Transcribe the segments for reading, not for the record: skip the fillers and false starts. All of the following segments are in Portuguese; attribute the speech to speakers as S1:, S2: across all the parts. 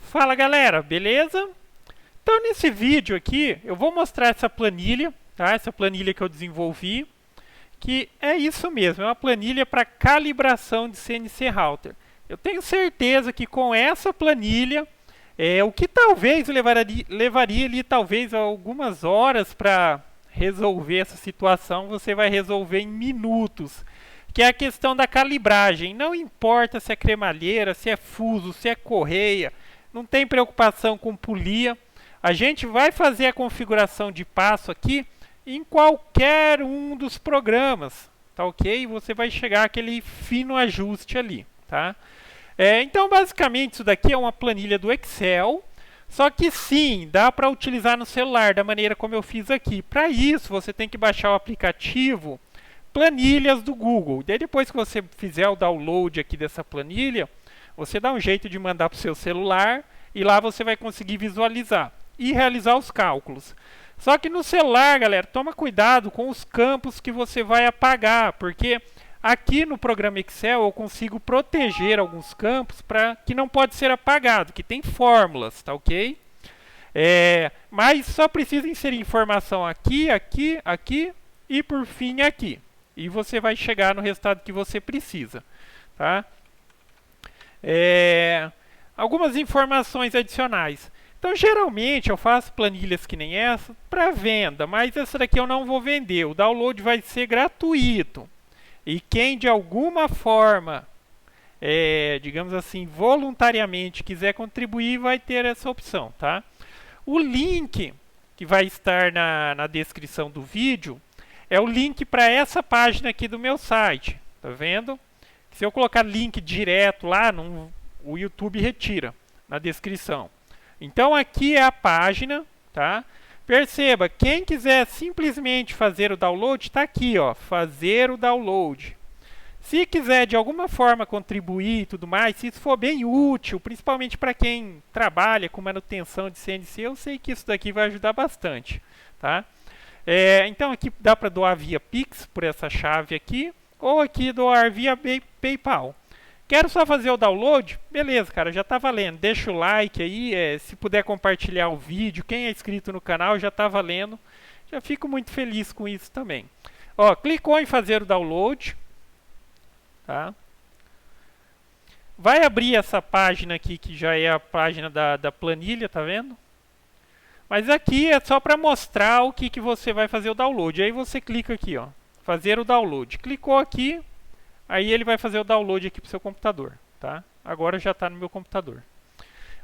S1: Fala galera, beleza? Então nesse vídeo aqui eu vou mostrar essa planilha, tá? Essa planilha que eu desenvolvi, que é isso mesmo, é uma planilha para calibração de CNC Router. Eu tenho certeza que com essa planilha, o que talvez levaria ali talvez algumas horas para resolver essa situação, você vai resolver em minutos. Que é a questão da calibragem. Não importa se é cremalheira, se é fuso, se é correia, não tem preocupação com polia. A gente vai fazer a configuração de passo aqui em qualquer um dos programas, tá ok? Você vai chegar àquele fino ajuste ali, tá? Então, basicamente, isso daqui é uma planilha do Excel, só que sim, dá para utilizar no celular da maneira como eu fiz aqui. Para isso, você tem que baixar o aplicativo Planilhas do Google. Daí depois que você fizer o download aqui dessa planilha, você dá um jeito de mandar para o seu celular e lá você vai conseguir visualizar e realizar os cálculos. Só que no celular, galera, toma cuidado com os campos que você vai apagar, porque aqui no programa Excel eu consigo proteger alguns campos para que não pode ser apagado, que tem fórmulas, tá ok? Mas só precisa inserir informação aqui, aqui, aqui e por fim aqui. E você vai chegar no resultado que você precisa, tá? Algumas informações adicionais. Então, geralmente, eu faço planilhas que nem essa para venda, mas essa daqui eu não vou vender. O download vai ser gratuito. E quem, de alguma forma, digamos assim, voluntariamente quiser contribuir, vai ter essa opção, tá? O link que vai estar na descrição do vídeo é o link para essa página aqui do meu site, tá vendo? Se eu colocar link direto lá, o YouTube retira na descrição. Então aqui é a página, tá? Perceba, quem quiser simplesmente fazer o download, está aqui, ó, fazer o download. Se quiser de alguma forma contribuir e tudo mais, se isso for bem útil, principalmente para quem trabalha com manutenção de CNC, eu sei que isso daqui vai ajudar bastante, tá? Então aqui dá para doar via Pix por essa chave aqui, ou aqui doar via PayPal. Quero só fazer o download? Beleza, cara, já está valendo. Deixa o like aí, se puder compartilhar o vídeo, quem é inscrito no canal já está valendo. Já fico muito feliz com isso também. Ó, clicou em fazer o download, tá? Vai abrir essa página aqui, que já é a página da planilha, tá vendo? Mas aqui é só para mostrar o que você vai fazer o download. Aí você clica aqui, ó, fazer o download. Clicou aqui, aí ele vai fazer o download aqui para o seu computador, tá? Agora já está no meu computador.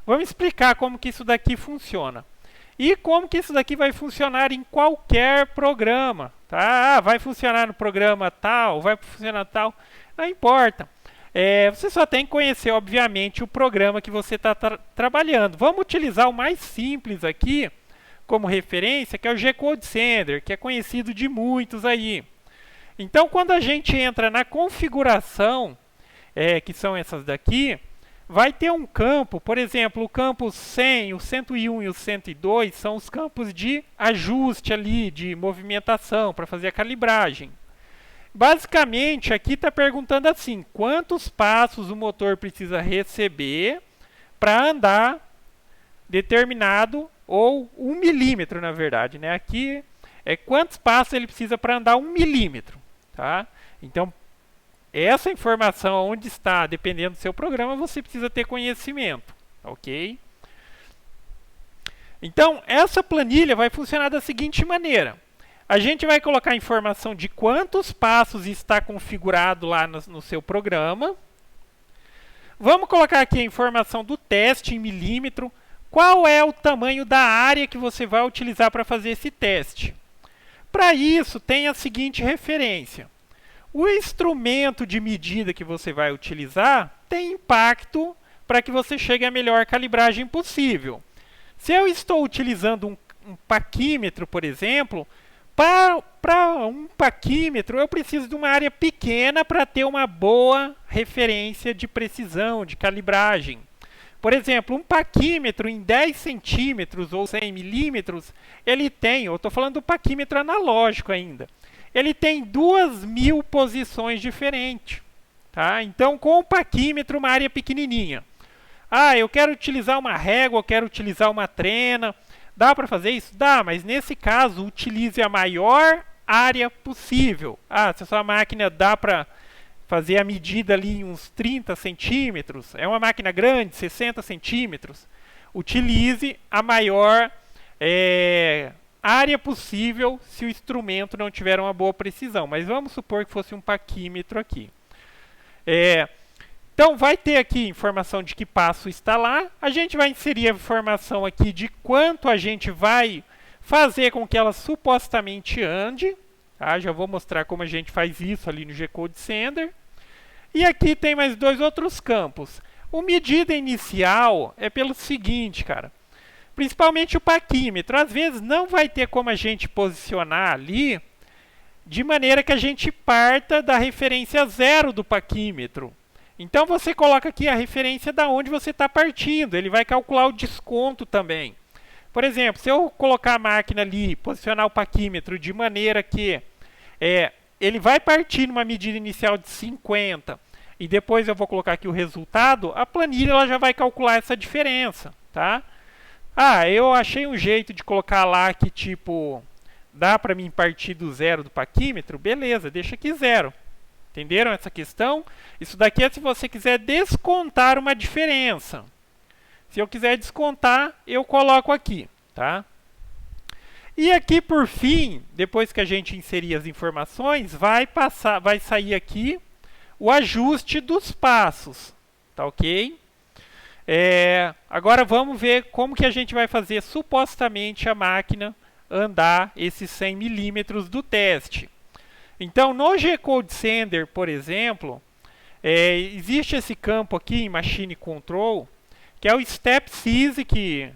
S1: Vamos explicar como que isso daqui funciona. E como que isso daqui vai funcionar em qualquer programa, tá? Vai funcionar no programa tal, vai funcionar tal, não importa. Você só tem que conhecer, obviamente, o programa que você está trabalhando. Vamos utilizar o mais simples aqui, como referência, que é o G-Code Sender, que é conhecido de muitos aí. Então, quando a gente entra na configuração, que são essas daqui, vai ter um campo, por exemplo, o campo 100, o 101 e o 102 são os campos de ajuste ali, de movimentação, para fazer a calibragem. Basicamente, aqui está perguntando assim, quantos passos o motor precisa receber para andar determinado, ou 1 milímetro, na verdade, né? Aqui é quantos passos ele precisa para andar 1 milímetro, tá? Então, essa informação onde está, dependendo do seu programa, você precisa ter conhecimento, ok? Então, essa planilha vai funcionar da seguinte maneira. A gente vai colocar a informação de quantos passos está configurado lá no seu programa. Vamos colocar aqui a informação do teste em milímetro. Qual é o tamanho da área que você vai utilizar para fazer esse teste? Para isso, tem a seguinte referência. O instrumento de medida que você vai utilizar tem impacto para que você chegue à melhor calibragem possível. Se eu estou utilizando um paquímetro, por exemplo, para um paquímetro eu preciso de uma área pequena para ter uma boa referência de precisão, de calibragem. Por exemplo, um paquímetro em 10 centímetros ou 100 milímetros, ele tem, eu estou falando do paquímetro analógico ainda, ele tem 2.000 posições diferentes. Tá? Então, com o paquímetro, uma área pequenininha. Ah, eu quero utilizar uma régua, eu quero utilizar uma trena. Dá para fazer isso? Dá, mas nesse caso, utilize a maior área possível. Ah, se a sua máquina dá para fazer a medida ali em uns 30 centímetros, é uma máquina grande, 60 centímetros, utilize a maior área possível se o instrumento não tiver uma boa precisão. Mas vamos supor que fosse um paquímetro aqui. Então, vai ter aqui informação de que passo está lá. A gente vai inserir a informação aqui de quanto a gente vai fazer com que ela supostamente ande. Tá? Já vou mostrar como a gente faz isso ali no G-Code Sender. E aqui tem mais dois outros campos. O medida inicial é pelo seguinte, cara. Principalmente o paquímetro. Às vezes não vai ter como a gente posicionar ali de maneira que a gente parta da referência 0 do paquímetro. Então você coloca aqui a referência da onde você está partindo. Ele vai calcular o desconto também. Por exemplo, se eu colocar a máquina ali, posicionar o paquímetro de maneira que ele vai partir numa medida inicial de 50 e depois eu vou colocar aqui o resultado, a planilha ela já vai calcular essa diferença, tá? Ah, eu achei um jeito de colocar lá que tipo dá para mim partir do 0 do paquímetro, beleza, deixa aqui 0. Entenderam essa questão? Isso daqui é se você quiser descontar uma diferença. Se eu quiser descontar, eu coloco aqui, tá? E aqui, por fim, depois que a gente inserir as informações, vai sair aqui o ajuste dos passos, tá ok? Agora vamos ver como que a gente vai fazer supostamente a máquina andar esses 100 milímetros do teste. Então, no G-Code Sender, por exemplo, existe esse campo aqui em Machine Control, que é o Step Size, que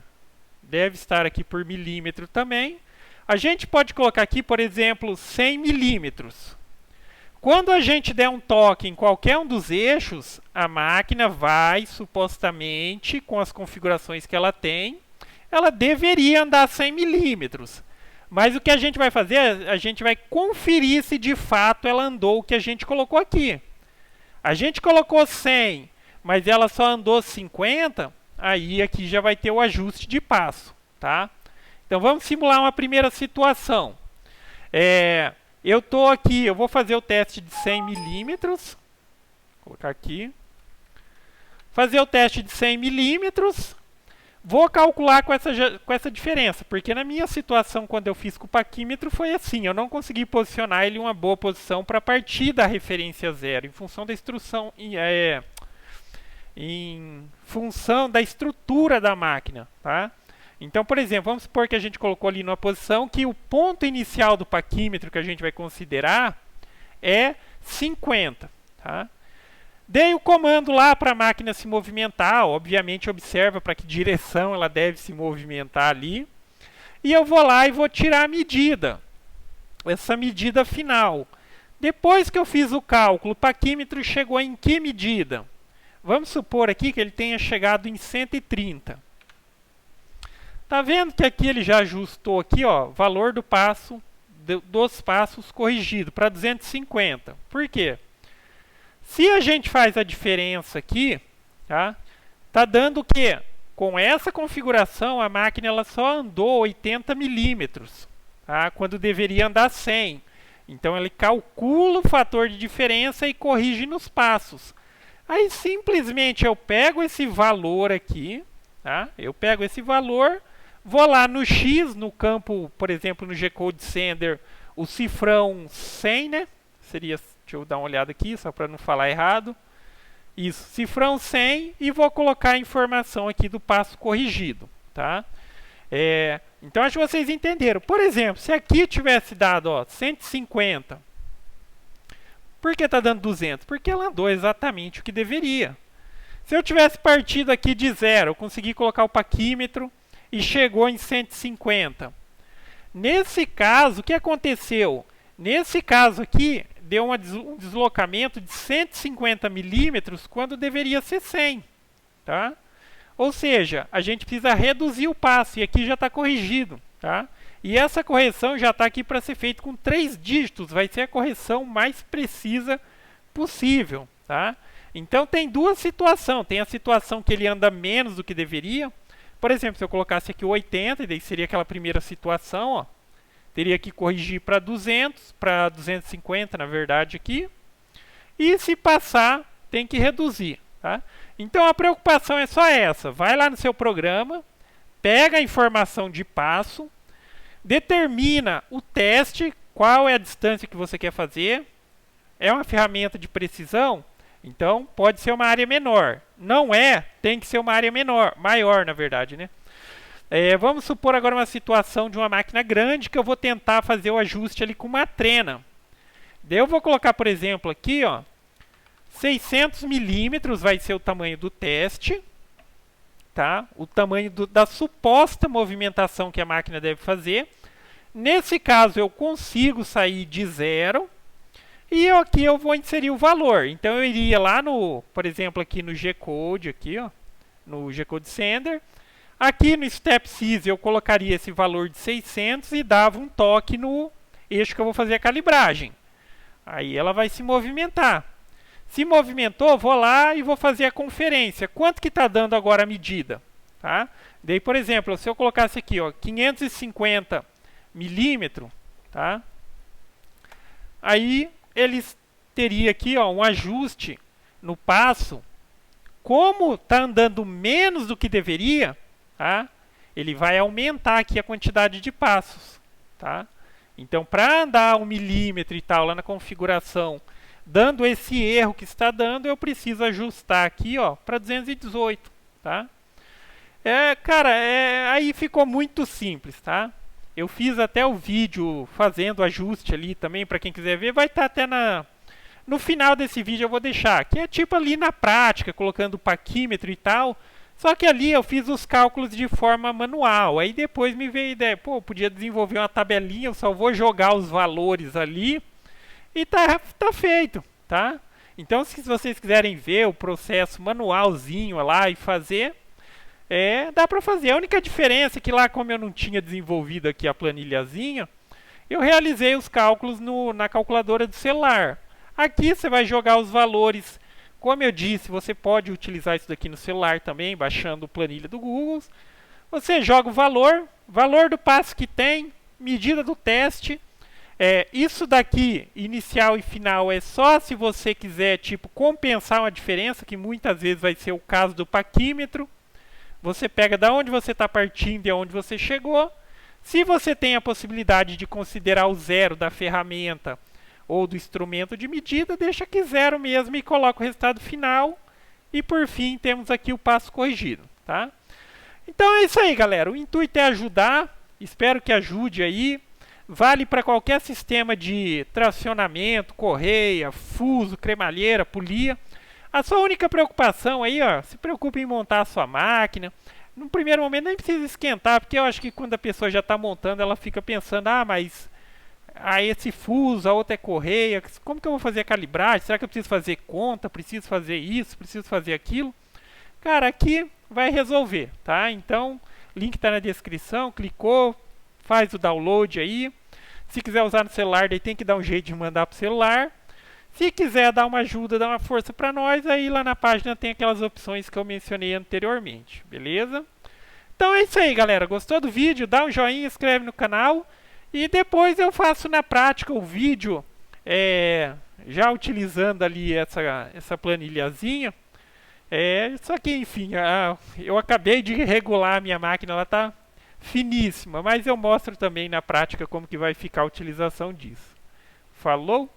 S1: deve estar aqui por milímetro também. A gente pode colocar aqui, por exemplo, 100 milímetros. Quando a gente der um toque em qualquer um dos eixos, a máquina vai, supostamente, com as configurações que ela tem, ela deveria andar 100 milímetros. Mas o que a gente vai fazer, a gente vai conferir se de fato ela andou o que a gente colocou aqui. A gente colocou 100, mas ela só andou 50, aí aqui já vai ter o ajuste de passo, tá? Então vamos simular uma primeira situação. Eu estou aqui, eu vou fazer o teste de 100 milímetros. Vou colocar aqui. Fazer o teste de 100 milímetros. Vou calcular com essa diferença, porque na minha situação, quando eu fiz com o paquímetro, foi assim. Eu não consegui posicionar ele em uma boa posição para partir da referência 0, em função da instrução, em função da estrutura da máquina, tá? Então, por exemplo, vamos supor que a gente colocou ali numa posição que o ponto inicial do paquímetro que a gente vai considerar é 50, tá? Dei o comando lá para a máquina se movimentar, obviamente observa para que direção ela deve se movimentar ali. E eu vou lá e vou tirar a medida, essa medida final. Depois que eu fiz o cálculo, o paquímetro chegou em que medida? Vamos supor aqui que ele tenha chegado em 130. Tá vendo que aqui ele já ajustou aqui, ó, valor do passo, dos passos corrigido para 250. Por quê? Se a gente faz a diferença aqui, tá dando que com essa configuração a máquina ela só andou 80 milímetros, tá? Quando deveria andar 100. Então ele calcula o fator de diferença e corrige nos passos. Aí simplesmente eu pego esse valor aqui, tá? Eu pego esse valor, vou lá no X, no campo, por exemplo, no G-Code Sender, o cifrão 100, né? Seria, deixa eu dar uma olhada aqui, só para não falar errado. Isso, cifrão 100 e vou colocar a informação aqui do passo corrigido, tá? Então, acho que vocês entenderam. Por exemplo, se aqui tivesse dado 150, por que está dando 200? Porque ela andou exatamente o que deveria. Se eu tivesse partido aqui de 0, eu consegui colocar o paquímetro e chegou em 150. Nesse caso, o que aconteceu? Nesse caso aqui, deu um deslocamento de 150 milímetros quando deveria ser 100. Tá? Ou seja, a gente precisa reduzir o passo e aqui já está corrigido. Tá? E essa correção já está aqui para ser feita com 3 dígitos. Vai ser a correção mais precisa possível. Tá? Então tem duas situações. Tem a situação que ele anda menos do que deveria. Por exemplo, se eu colocasse aqui 80, e daí seria aquela primeira situação, ó. Teria que corrigir para 200, para 250, na verdade, aqui. E se passar, tem que reduzir, tá? Então a preocupação é só essa. Vai lá no seu programa, pega a informação de passo, determina o teste, qual é a distância que você quer fazer. É uma ferramenta de precisão, então pode ser uma área menor. Não é, tem que ser uma área maior, na verdade, né? Vamos supor agora uma situação de uma máquina grande que eu vou tentar fazer o ajuste ali com uma trena. Daí eu vou colocar, por exemplo, aqui, ó, 600 milímetros vai ser o tamanho do teste, tá? O tamanho da suposta movimentação que a máquina deve fazer. Nesse caso, eu consigo sair de 0 e aqui eu vou inserir o valor. Então, eu iria lá no, por exemplo, aqui no G-Code, aqui, ó, no G-Code Sender. Aqui no Step Sys eu colocaria esse valor de 600 e dava um toque no eixo que eu vou fazer a calibragem. Aí ela vai se movimentar. Se movimentou, vou lá e vou fazer a conferência. Quanto que está dando agora a medida? Tá? Daí, por exemplo, se eu colocasse aqui, ó, 550 milímetros, tá? Aí eles teria aqui, ó, um ajuste no passo. Como está andando menos do que deveria, tá? Ele vai aumentar aqui a quantidade de passos, tá? Então, para andar 1 milímetro e tal lá na configuração, dando esse erro que está dando, eu preciso ajustar aqui, ó, para 218, tá? Cara, aí ficou muito simples, tá? Eu fiz até o vídeo fazendo ajuste ali também, para quem quiser ver, vai estar até no final desse vídeo eu vou deixar, que é tipo ali na prática, colocando o paquímetro e tal. Só que ali eu fiz os cálculos de forma manual. Aí depois me veio a ideia, pô, eu podia desenvolver uma tabelinha, eu só vou jogar os valores ali e tá feito, tá? Então, se vocês quiserem ver o processo manualzinho lá e fazer, dá para fazer. A única diferença é que lá, como eu não tinha desenvolvido aqui a planilhazinha, eu realizei os cálculos na calculadora do celular. Aqui você vai jogar os valores. Como eu disse, você pode utilizar isso daqui no celular também, baixando a planilha do Google. Você joga o valor do passo que tem, medida do teste. Isso daqui, inicial e final, é só se você quiser tipo, compensar uma diferença, que muitas vezes vai ser o caso do paquímetro. Você pega da onde você está partindo e aonde você chegou. Se você tem a possibilidade de considerar o zero da ferramenta ou do instrumento de medida, deixa aqui 0 mesmo e coloca o resultado final. E por fim, temos aqui o passo corrigido, tá? Então é isso aí, galera. O intuito é ajudar. Espero que ajude aí. Vale para qualquer sistema de tracionamento, correia, fuso, cremalheira, polia. A sua única preocupação aí, ó, se preocupe em montar a sua máquina. No primeiro momento nem precisa esquentar, porque eu acho que quando a pessoa já está montando, ela fica pensando, mas esse fuso, a outra é correia, como que eu vou fazer a calibragem? Será que eu preciso fazer conta? Preciso fazer isso? Preciso fazer aquilo? Cara, aqui vai resolver, tá? Então, link está na descrição, clicou, faz o download aí. Se quiser usar no celular, daí tem que dar um jeito de mandar para o celular. Se quiser dar uma ajuda, dar uma força para nós, aí lá na página tem aquelas opções que eu mencionei anteriormente, beleza? Então é isso aí, galera. Gostou do vídeo? Dá um joinha, inscreve no canal. E depois eu faço na prática o vídeo, já utilizando ali essa planilhazinha. Só que, enfim, eu acabei de regular a minha máquina, ela está finíssima. Mas eu mostro também na prática como que vai ficar a utilização disso. Falou?